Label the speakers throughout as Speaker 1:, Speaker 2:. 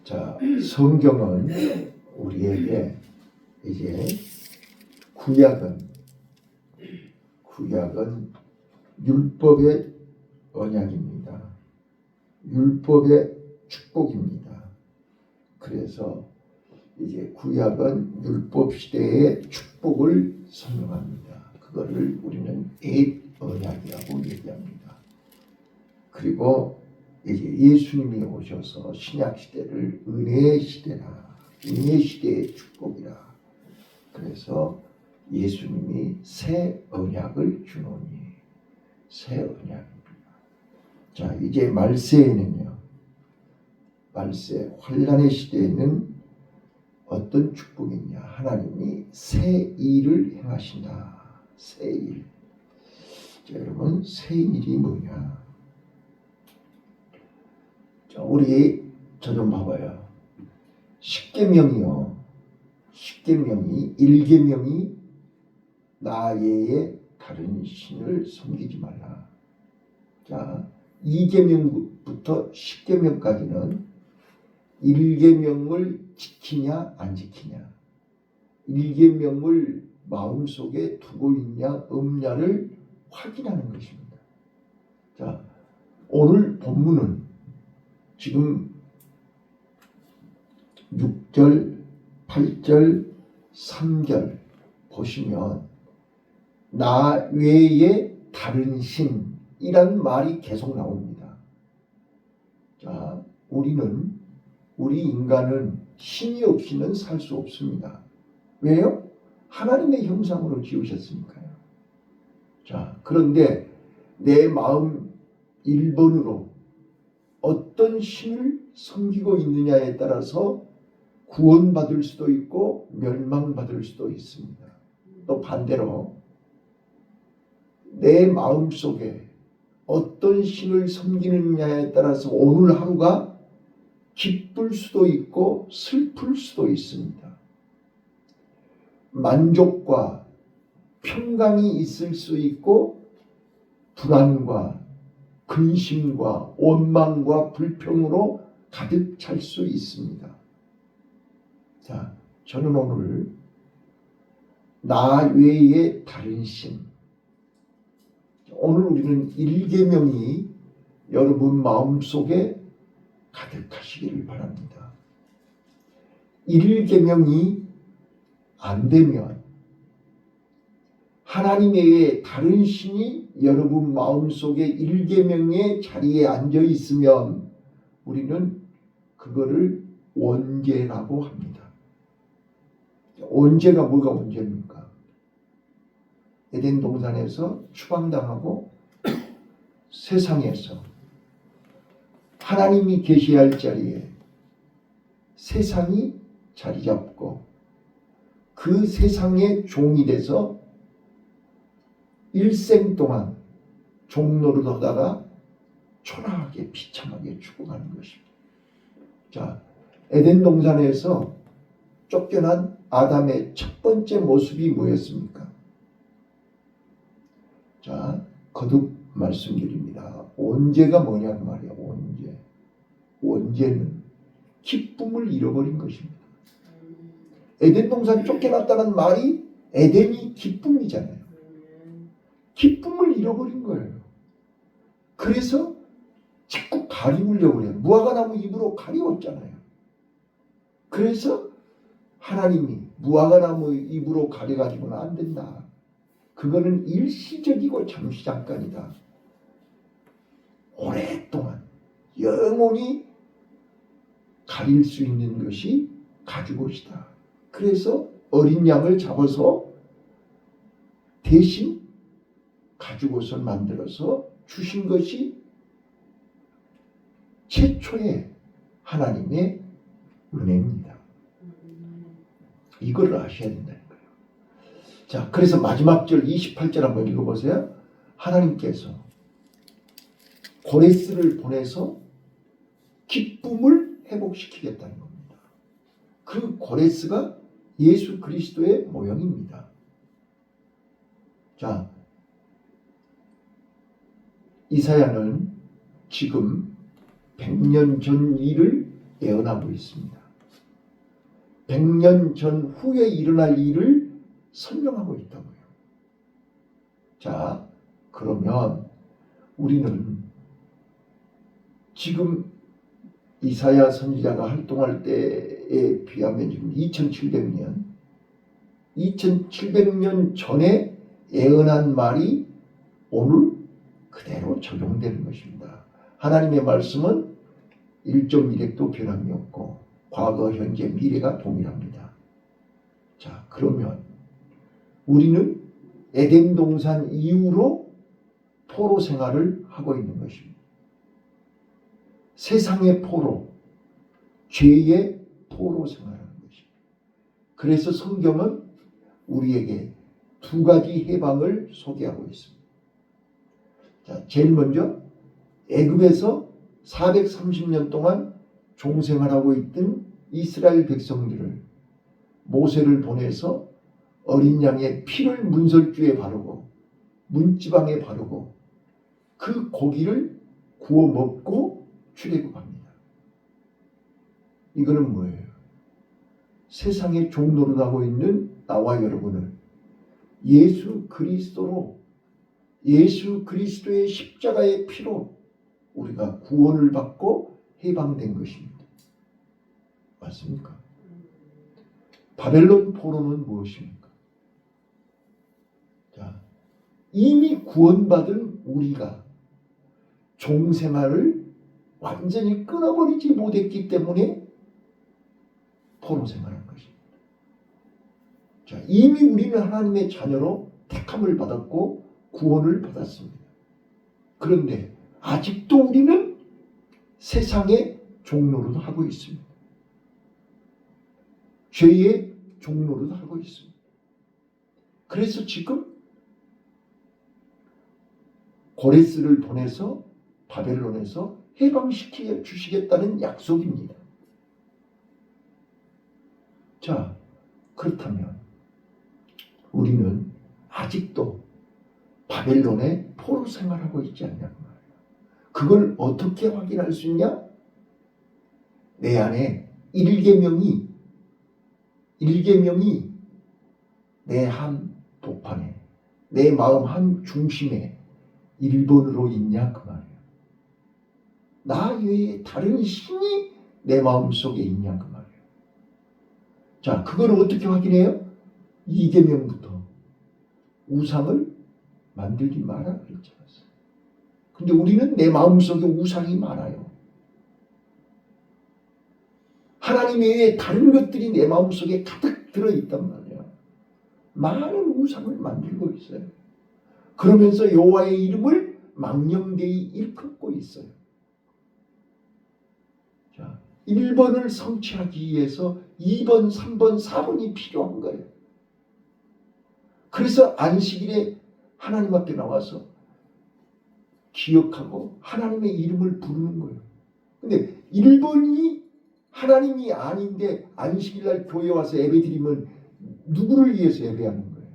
Speaker 1: 자, 성경은 우리에게 이제 구약은 율법의 언약입니다. 율법의 축복입니다. 그래서 이제 구약은 율법 시대의 축복을 설명합니다. 그거를 우리는 옛 언약이라고 얘기합니다. 그리고 이제 예수님이 오셔서 신약 시대를 은혜의 시대라, 은혜 시대의 축복이라. 그래서 예수님이 새 언약을 주노니 새 언약입니다. 자, 이제 말세에는요. 말세 환란의 시대에는 어떤 축복이냐? 하나님이 새 일을 행하신다. 새 일. 자, 여러분, 새 일이 뭐냐? 자, 우리 저 좀 봐봐요. 십계명이요. 십계명이 1계명이 나 외에 다른 신을 섬기지 말라. 자, 2계명부터 10계명까지는 1계명을 지키냐 안 지키냐, 1계명을 마음속에 두고 있냐 없냐를 확인하는 것입니다. 자, 오늘 본문은 지금 6절, 8절, 3절 보시면 나 외에 다른 신이란 말이 계속 나옵니다. 자, 우리 인간은 신이 없이는 살 수 없습니다. 왜요? 하나님의 형상으로 지으셨으니까요. 자, 그런데 내 마음 1번으로 어떤 신을 섬기고 있느냐에 따라서 구원받을 수도 있고 멸망받을 수도 있습니다. 또 반대로 내 마음속에 어떤 신을 섬기느냐에 따라서 오늘 하루가 기쁠 수도 있고 슬플 수도 있습니다. 만족과 평강이 있을 수 있고 불안과 근심과 원망과 불평으로 가득 찰 수 있습니다. 자, 저는 오늘 나 외에 다른 신, 오늘 우리는 1계명이 여러분 마음속에 가득하시기를 바랍니다. 1계명이 안 되면 하나님 외에 다른 신이 여러분 마음속에 1계명의 자리에 앉아 있으면 우리는 그거를 원죄라고 합니다. 원죄가 뭐가 원죄입니까? 에덴 동산에서 추방당하고 세상에서 하나님이 계셔야 할 자리에 세상이 자리 잡고 그 세상의 종이 돼서 일생 동안 종노릇 하다가 초라하게 비참하게 죽어가는 것입니다. 자, 에덴 동산에서 쫓겨난 아담의 첫 번째 모습이 뭐였습니까? 자, 거듭 말씀드립니다. 원죄가 뭐냐는 말이야. 원죄는 기쁨을 잃어버린 것입니다. 에덴 동산 쫓겨났다는 말이 에덴이 기쁨이잖아요. 기쁨을 잃어버린 거예요. 그래서 자꾸 가리우려고 해요. 무화과나무 잎으로 가리웠잖아요. 그래서 하나님이 무화과나무 잎으로 가려가지고는 안 된다. 그거는 일시적이고 잠시 잠깐이다. 오랫동안 영원히 가릴 수 있는 것이 가죽옷이다. 그래서 어린 양을 잡아서 대신 가죽옷을 만들어서 주신 것이 최초의 하나님의 은혜입니다. 이걸 아셔야 된다는 거예요. 자, 그래서 마지막 절 28절 한번 읽어보세요. 하나님께서 고레스를 보내서 기쁨을 회복시키겠다는 겁니다. 그 고레스가 예수 그리스도의 모형입니다. 자, 이사야는 지금 100년 전 일을 예언하고 있습니다. 100년 전 후에 일어날 일을 설명하고 있다고요. 자, 그러면 우리는 지금 이사야 선지자가 활동할 때에 비하면 지금 2700년 전에 예언한 말이 오늘 그대로 적용되는 것입니다. 하나님의 말씀은 1.1핵도 변함이 없고 과거, 현재, 미래가 동일합니다. 자, 그러면 우리는 에덴 동산 이후로 포로 생활을 하고 있는 것입니다. 세상의 포로, 죄의 포로 생활하는 것입니다. 그래서 성경은 우리에게 두 가지 해방을 소개하고 있습니다. 자, 제일 먼저 애굽에서 430년 동안 종생활하고 있던 이스라엘 백성들을 모세를 보내서 어린 양의 피를 문설주에 바르고 문지방에 바르고 그 고기를 구워 먹고 출애굽합니다. 이거는 뭐예요? 세상에 종노릇하고 있는 나와 여러분을 예수 그리스도의 십자가의 피로 우리가 구원을 받고 해방된 것입니다. 맞습니까? 바벨론 포로는 무엇입니까? 자, 이미 구원받은 우리가 종생활을 완전히 끊어버리지 못했기 때문에 포로 생활한 것입니다. 자, 이미 우리는 하나님의 자녀로 택함을 받았고 구원을 받았습니다. 그런데 아직도 우리는 세상의 종노릇을 하고 있습니다. 죄의 종노릇을 하고 있습니다. 그래서 지금 고레스를 보내서 바벨론에서 해방시켜 주시겠다는 약속입니다. 자, 그렇다면 우리는 아직도 바벨론에 포로 생활하고 있지 않냐고 말이에요. 그걸 어떻게 확인할 수 있냐? 내 안에 일계명이 내 한 복판에, 내 마음 한 중심에 1번으로 있냐 그 말이에요. 나 외에 다른 신이 내 마음속에 있냐 그 말이에요. 자, 그걸 어떻게 확인해요? 2계명부터 우상을 만들지 마라 그랬지 않았어요. 근데 우리는 내 마음속에 우상이 많아요. 하나님 외에 다른 것들이 내 마음속에 가득 들어있단 말이에요. 많은 우상을 만들고 있어요. 그러면서 여호와의 이름을 망령되이 일컫고 있어요. 자, 1번을 성취하기 위해서 2번, 3번, 4번이 필요한 거예요. 그래서 안식일에 하나님 앞에 나와서 기억하고 하나님의 이름을 부르는 거예요. 근데 1번이 하나님이 아닌데 안식일날 교회 와서 예배드리면 누구를 위해서 예배하는 거예요?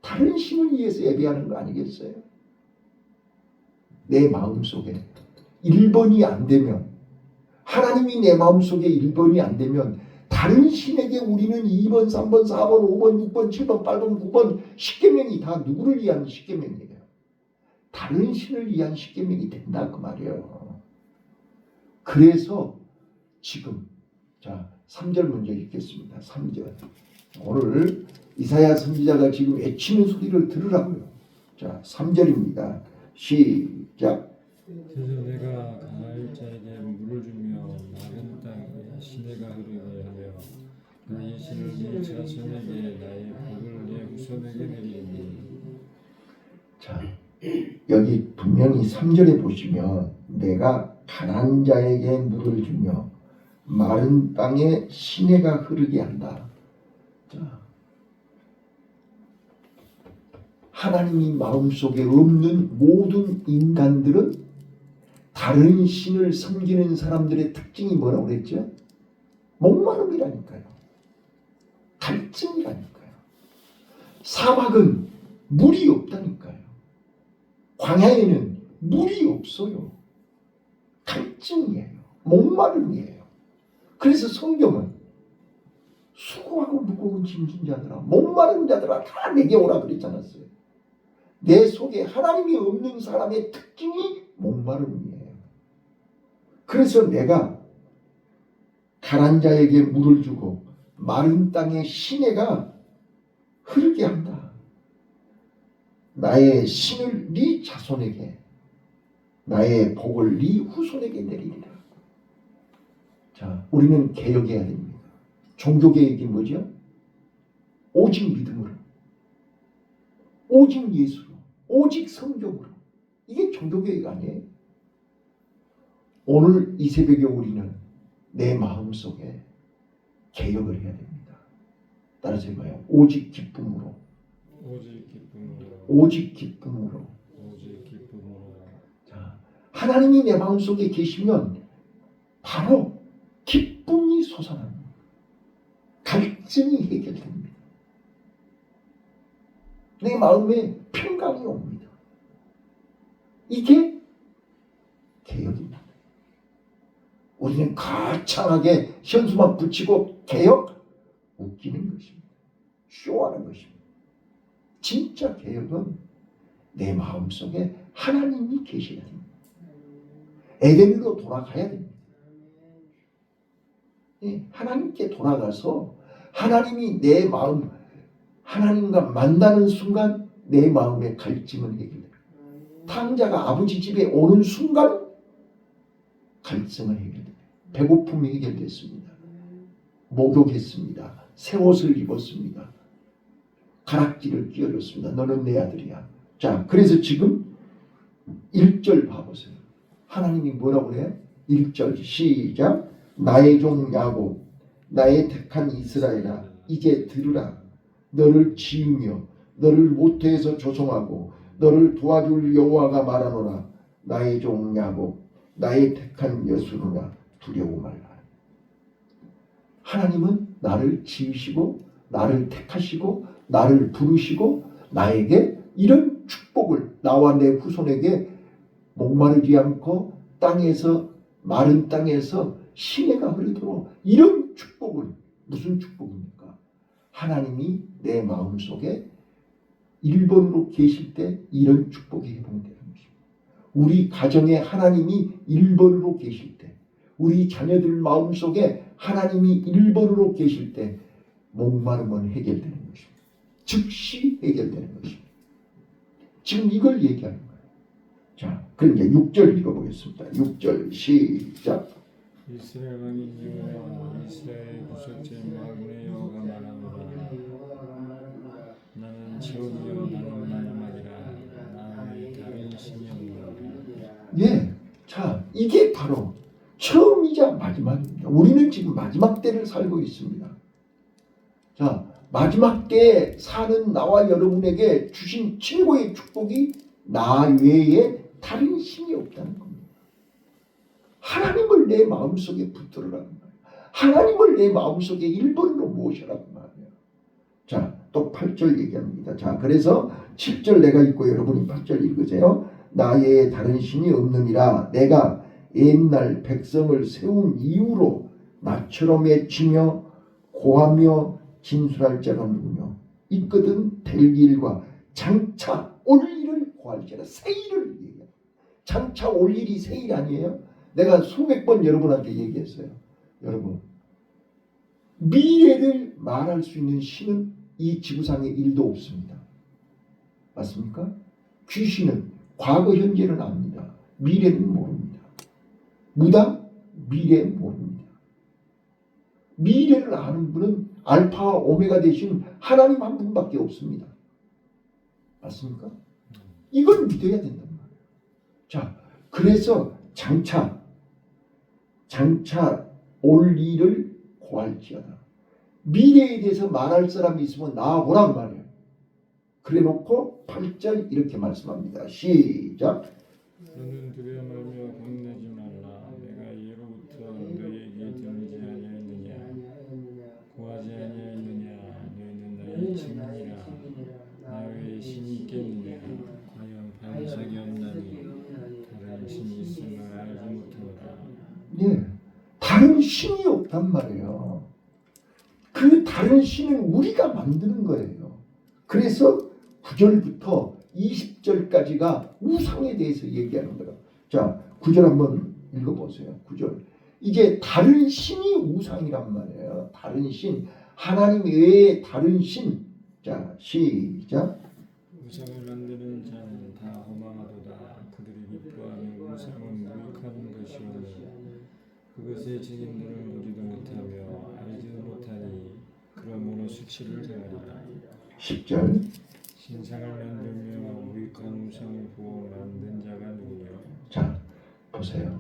Speaker 1: 다른 신을 위해서 예배하는 거 아니겠어요? 내 마음속에 1번이 안 되면, 하나님이 내 마음속에 1번이 안 되면 다른 신에게 우리는 2번, 3번, 4번, 5번, 6번, 7번, 8번, 9번 십계명이 다 누구를 위한 십계명이에요? 다른 신을 위한 십계명이 된다 그 말이에요. 그래서 지금 자 3절 먼저 읽겠습니다. 3절. 오늘 이사야 선지자가 지금 외치는 소리를 들으라고요. 자 3절입니다. 시작.
Speaker 2: 그래서 내가 강할 자에게 물을 주며 마른 땅에 시내가 흐르게 하며 나의 신을 네 자손에게 나의 복을 내 후손에게 내리니.
Speaker 1: 자 여기 분명히 3절에 보시면 내가 가난한 자에게 물을 주며 마른 땅에 시내가 흐르게 한다. 자, 하나님이 마음속에 없는 모든 인간들은 다른 신을 섬기는 사람들의 특징이 뭐라고 그랬죠? 목마름이라니까요. 갈증이라니까요. 사막은 물이 없다니까요. 광야에는 물이 없어요. 갈증이에요. 목마름이에요. 그래서 성경은 수고하고 무거운 짐진 자들아 목마른 자들아 다 내게 오라 그랬지 않았어요. 내 속에 하나님이 없는 사람의 특징이 목마름이에요. 그래서 내가 가난 자에게 물을 주고 마른 땅에 시내가 흐르게 한다. 나의 신을 네 자손에게 나의 복을 네 후손에게 내리리라. 자, 우리는 개혁해야 됩니다. 종교개혁이 뭐죠? 오직 믿음으로, 오직 예수로, 오직 성경으로. 이게 종교개혁 아니에요? 오늘 이 새벽에 우리는 내 마음속에 개혁을 해야 됩니다. 따라서 해봐요. 오직 기쁨으로,
Speaker 2: 오직 기쁨으로,
Speaker 1: 오직 기쁨으로.
Speaker 2: 오직 기쁨으로.
Speaker 1: 자, 하나님이 내 마음속에 계시면 바로 기쁨이 솟아납니다. 갈증이 해결됩니다. 내 마음에 평강이 옵니다. 이게 개혁입니다. 우리는 거창하게 현수막 붙이고 개혁? 웃기는 것입니다. 쇼하는 것입니다. 진짜 개혁은 내 마음속에 하나님이 계셔야 됩니다. 에덴으로 돌아가야 됩니다. 하나님께 돌아가서 하나님이 내 마음, 하나님과 만나는 순간 내 마음의 갈증은 해결돼요. 탕자가 아버지 집에 오는 순간 갈증은 해결돼요. 배고픔이 해결됐습니다. 목욕했습니다. 새 옷을 입었습니다. 가락지를 끼워줬습니다. 너는 내 아들이야. 자, 그래서 지금 1절 봐보세요. 하나님이 뭐라고 그래요? 1절 시작. 나의 종 야곱, 나의 택한 이스라엘아, 이제 들으라. 너를 지으며 너를 모태에서 조성하고 너를 도와줄 여호와가 말하노라. 나의 종 야곱, 나의 택한 여수르나 두려워 말라. 하나님은 나를 지으시고 나를 택하시고 나를 부르시고 나에게 이런 축복을, 나와 내 후손에게 목마르지 않고 땅에서, 마른 땅에서 시내가 흐르도록, 이런 축복을, 무슨 축복입니까? 하나님이 내 마음속에 1번으로 계실 때 이런 축복이 해봉되는 것입니다. 우리 가정에 하나님이 1번으로 계실 때, 우리 자녀들 마음속에 하나님이 1번으로 계실 때 목마름은 해결되는 것입니다. 즉시 해결되는 것입니다. 지금 이걸 얘기하는 거예요. 자, 그럼 이제 6절 읽어보겠습니다. 6절 시작.
Speaker 2: 이스라엘 왕인 여호와, 이스라엘 구속죄 마군의 여호와가 말하노라. 나는 처음이요 나는 마지막이라. 나의 다른 신이 없노라.
Speaker 1: 예, 자, 이게 바로 처음이자 마지막입니다. 우리는 지금 마지막 때를 살고 있습니다. 자, 마지막 때에 사는 나와 여러분에게 주신 최고의 축복이 나 외에 다른 신이 없다는 겁니다. 하나님을 내 마음속에 붙들으라는 거예요. 하나님을 내 마음속에 1번으로 모으시라는 말이에요. 자, 또 8절 얘기합니다. 자, 그래서 7절 내가 읽고 여러분이 8절 읽으세요. 나의 다른 신이 없느니라. 내가 옛날 백성을 세운 이후로 나처럼 외치며 고하며 진술할 자가 누구며 있거든 될 일과 장차 올 일을 고할지라. 새 일을 얘기해요. 장차 올 일이 새 일 아니에요? 내가 수백 번 여러분한테 얘기했어요. 여러분, 미래를 말할 수 있는 신은 이 지구상에 1도 없습니다. 맞습니까? 귀신은 과거 현재는 압니다. 미래는 모릅니다. 무당? 미래 모릅니다. 미래를 아는 분은 알파와 오메가 되신 하나님 한 분밖에 없습니다. 맞습니까? 이걸 믿어야 된단 말이에요. 자, 그래서 장차 올 일을 고할지어다. 미래에 대해서 말할 사람이 있으면 나와보란 말이에요. 그래놓고 8절 이렇게 말씀합니다. 시작.
Speaker 2: 너는 두려워 말며 겁내지 말라. 내가 예로부터 너에게 들리지 아니하였느냐, 고하지 아니하였느냐. 너희는 나의 증인이라. 나 외에 신이 있겠느냐. 과연 반석이 없나니 다른 신이 있음을 알지 못하노라.
Speaker 1: 네, 다른 신이 없단 말이에요. 그 다른 신은 우리가 만드는 거예요. 그래서 9절부터 20절까지가 우상에 대해서 얘기하는 거예요. 자, 9절 한번 읽어보세요. 9절. 이제 다른 신이 우상이란 말이에요. 다른 신. 하나님 외에 다른 신. 자, 시작.
Speaker 2: 우상을 만드는 자는 다 허망하도다. 그들이 기뻐하는 우상은 무익한 것이오니 그것의 책임들을 누리도 못하며 알지도 못하니 그러므로 수치를 당하리라.
Speaker 1: 10절.
Speaker 2: 신상을 만들며 무익한 우상을 보고 만든 자가 누구냐.
Speaker 1: 자, 보세요.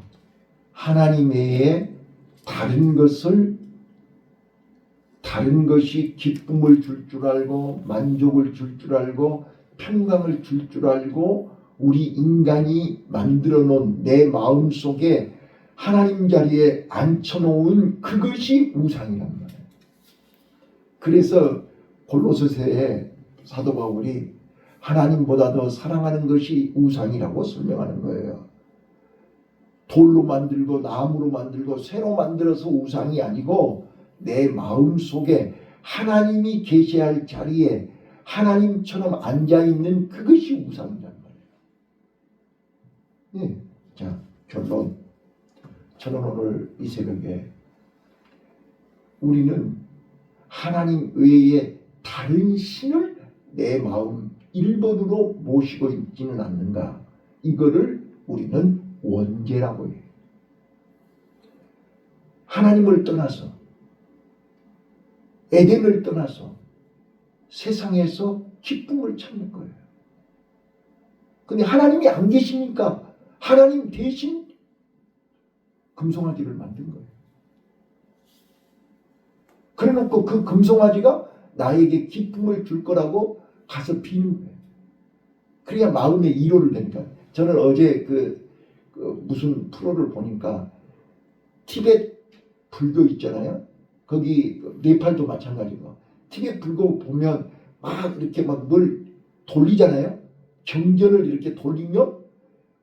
Speaker 1: 하나님 외에 다른 것이 기쁨을 줄 줄 알고 만족을 줄 줄 알고 평강을 줄 줄 알고 우리 인간이 만들어 놓은 내 마음 속에 하나님 자리에 앉혀놓은 그것이 우상이란 말이에요. 그래서 골로새서에 사도 바울이 하나님보다 더 사랑하는 것이 우상이라고 설명하는 거예요. 돌로 만들고 나무로 만들고 새로 만들어서 우상이 아니고 내 마음 속에 하나님이 계시할 자리에 하나님처럼 앉아있는 그것이 우상이란 말이에요. 네. 자, 결론. 저는 오늘 이 새벽에 우리는 하나님 외에 다른 신을 내 마음 1번으로 모시고 있지는 않는가. 이거를 우리는 원죄라고 해요. 하나님을 떠나서 에덴을 떠나서 세상에서 기쁨을 찾는 거예요. 근데 하나님이 안 계시니까 하나님 대신 금송아지를 만든 거예요. 그래놓고 그 금송아지가 나에게 기쁨을 줄 거라고 가서 비는 거예요. 그래야 마음의 위로를 되니까. 저는 어제 무슨 프로를 보니까 티베트 불교 있잖아요. 거기 네팔도 마찬가지고 티베트 불교 보면 막 이렇게 막 뭘 돌리잖아요. 경전을 이렇게 돌리면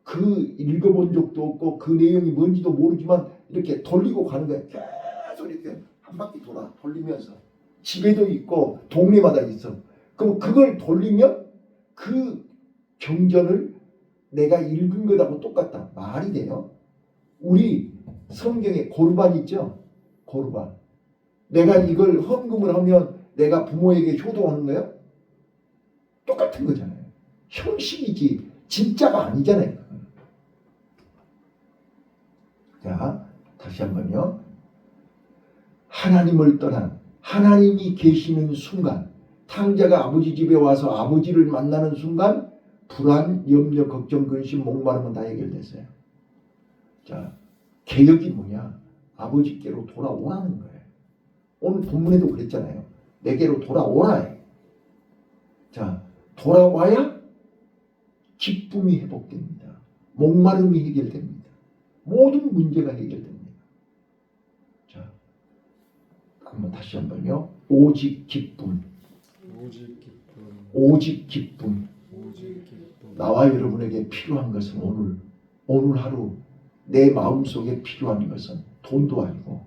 Speaker 1: 그 읽어본 적도 없고 그 내용이 뭔지도 모르지만 이렇게 돌리고 가는 거예요. 계속 이렇게 한 바퀴 돌리면서 집에도 있고 동네마다 있어. 그럼 그걸 돌리면 그 경전을 내가 읽은 것하고 똑같다. 말이 돼요? 우리 성경에 고르반 있죠? 고르반. 내가 이걸 헌금을 하면 내가 부모에게 효도하는 거예요? 똑같은 거잖아요. 형식이지 진짜가 아니잖아요. 자, 다시 한번요. 하나님을 떠난 하나님이 계시는 순간 탕자가 아버지 집에 와서 아버지를 만나는 순간 불안, 염려, 걱정, 근심, 목마름은 다 해결됐어요. 자, 개혁이 뭐냐? 아버지께로 돌아오라는 거예요. 오늘 본문에도 그랬잖아요. 내게로 돌아오라. 자, 돌아와야 기쁨이 회복됩니다. 목마름이 해결됩니다. 모든 문제가 해결됩니다. 자, 한번 다시 한번요. 오직 기쁨.
Speaker 2: 오직 기쁨.
Speaker 1: 오직 기쁨.
Speaker 2: 오직 기쁨.
Speaker 1: 나와 여러분에게 필요한 것은 오늘 하루 내 마음속에 필요한 것은 돈도 아니고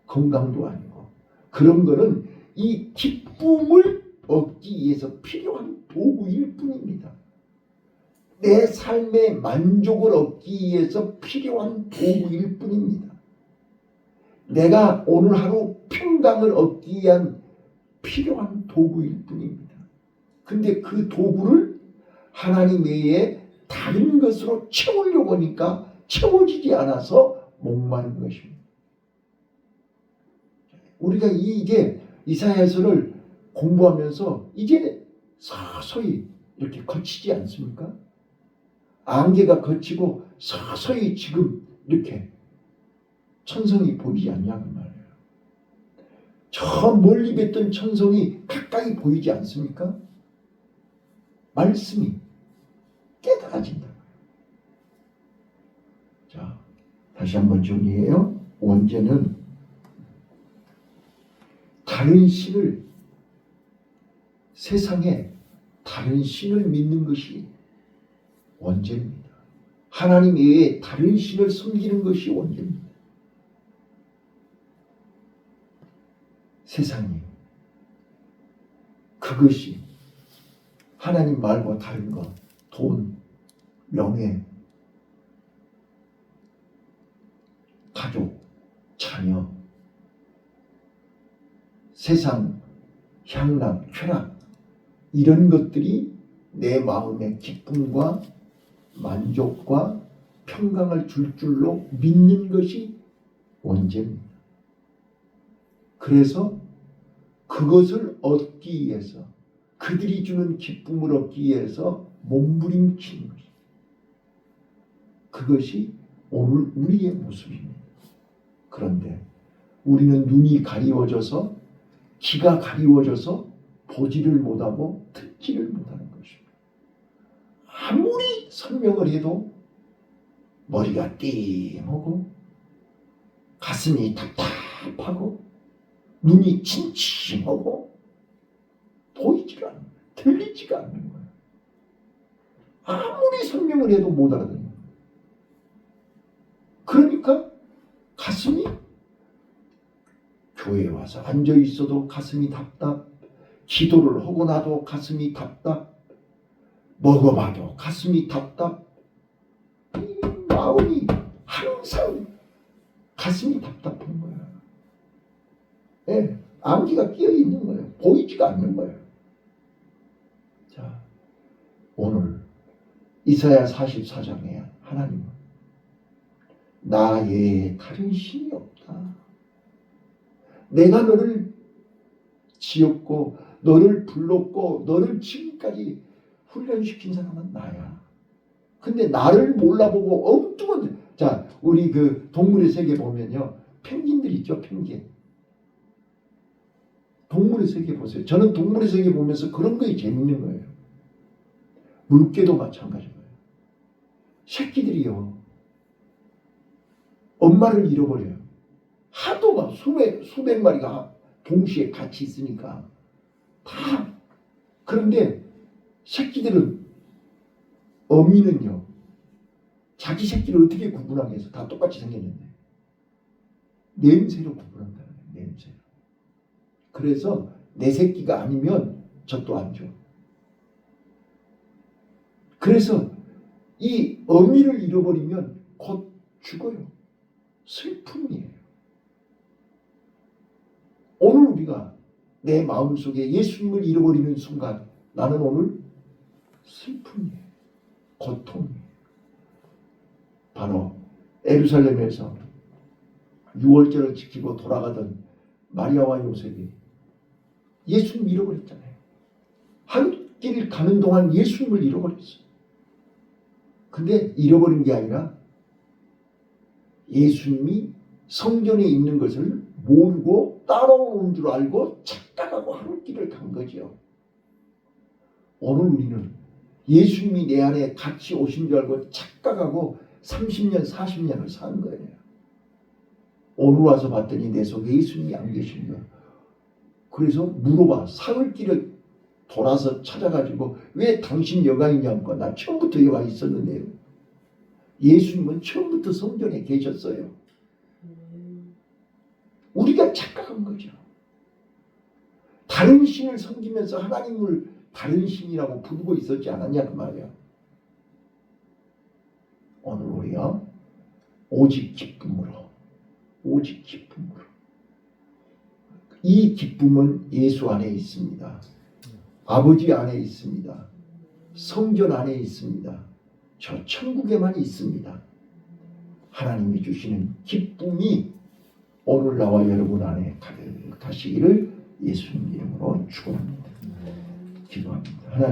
Speaker 1: 건강도 아니고 그런 거는 이 기쁨을 얻기 위해서 필요한 도구일 뿐입니다. 내 삶의 만족을 얻기 위해서 필요한 도구일 뿐입니다. 내가 오늘 하루 평강을 얻기 위한 필요한 도구일 뿐입니다. 근데 그 도구를 하나님 외에 다른 것으로 채우려고 하니까 채워지지 않아서 목마른 것입니다. 우리가 이게 이사야서를 공부하면서 이제 서서히 이렇게 거치지 않습니까? 안개가 거치고 서서히 지금 이렇게 천성이 보이지 않냐는 말이에요. 저 멀리 뵀던 천성이 가까이 보이지 않습니까? 말씀이 깨달아진다. 자, 다시 한번 정리해요. 원죄는 다른 신을 세상에 다른 신을 믿는 것이 원죄입니다. 하나님 외에 다른 신을 섬기는 것이 원죄입니다. 세상이 그것이 하나님 말과 다른 것, 돈, 명예, 가족, 자녀, 세상, 향락, 쾌락 이런 것들이 내 마음의 기쁨과 만족과 평강을 줄 줄로 믿는 것이 원죄입니다. 그래서 그것을 얻기 위해서 그들이 주는 기쁨을 얻기 위해서 몸부림치는 것입니다. 그것이 오늘 우리의 모습입니다. 그런데 우리는 눈이 가리워져서 귀가 가리워져서 보지를 못하고 듣지를 못하는 것입니다. 아무리 설명을 해도 머리가 띵하고 가슴이 답답하고 눈이 침침하고 보이지가 않는 거예요. 들리지가 않는 거예요. 아무리 설명을 해도 못 알아듣는 거예요. 그러니까 가슴이 교회에 와서 앉아 있어도 가슴이 답답, 기도를 하고 나도 가슴이 답답, 먹어봐도 가슴이 답답, 이 마음이 항상 가슴이 답답한 거예요. 예, 안기가 끼어 있는 거예요. 보이지가 않는 거예요. 자, 오늘 이사야 44장에 하나님은 나 외에 다른 신이 없다. 내가 너를 지었고 너를 불렀고 너를 지금까지 훈련시킨 사람은 나야. 근데 나를 몰라보고 엉뚱한, 자, 우리 그 동물의 세계 보면요, 펭귄들 있죠, 펭귄. 동물의 세계 보세요. 저는 동물의 세계 보면서 그런 거에 재밌는 거예요. 물개도 마찬가지예요. 새끼들이요, 엄마를 잃어버려요. 하도 막 수백 마리가 동시에 같이 있으니까 다. 그런데 새끼들은, 어미는요, 자기 새끼를 어떻게 구분하게 해서 다 똑같이 생겼는데 냄새로 구분한다는 거예요. 냄새로. 그래서 내 새끼가 아니면 젖도 안 줘. 그래서 이 어미를 잃어버리면 곧 죽어요. 슬픔이에요. 오늘 우리가 내 마음속에 예수님을 잃어버리는 순간 나는 오늘 슬픔이에요. 고통이에요. 바로 예루살렘에서 6월절을 지키고 돌아가던 마리아와 요셉이 예수님 잃어버렸잖아요. 한 길 가는 동안 예수님을 잃어버렸어요. 근데 잃어버린 게 아니라 예수님이 성전에 있는 것을 모르고 따라오는 줄 알고 착각하고 한 길을 간 거죠. 오늘 우리는 예수님이 내 안에 같이 오신 줄 알고 착각하고 30년, 40년을 산 거예요. 오늘 와서 봤더니 내 속에 예수님이 안 계신 거예요. 그래서 물어봐. 사흘길을 돌아서 찾아가지고 왜 당신 여가 있냐고. 나 처음부터 여가 있었는데요. 예수님은 처음부터 성전에 계셨어요. 우리가 착각한 거죠. 다른 신을 섬기면서 하나님을 다른 신이라고 부르고 있었지 않았냐 그 말이야. 오늘 우리가 오직 기쁨으로, 오직 기쁨으로. 이 기쁨은 예수 안에 있습니다. 아버지 안에 있습니다. 성전 안에 있습니다. 저 천국에만 있습니다. 하나님이 주시는 기쁨이 오늘 나와 여러분 안에 가득하시기를 예수님 이름으로 축원합니다. 기도합니다. 하나님.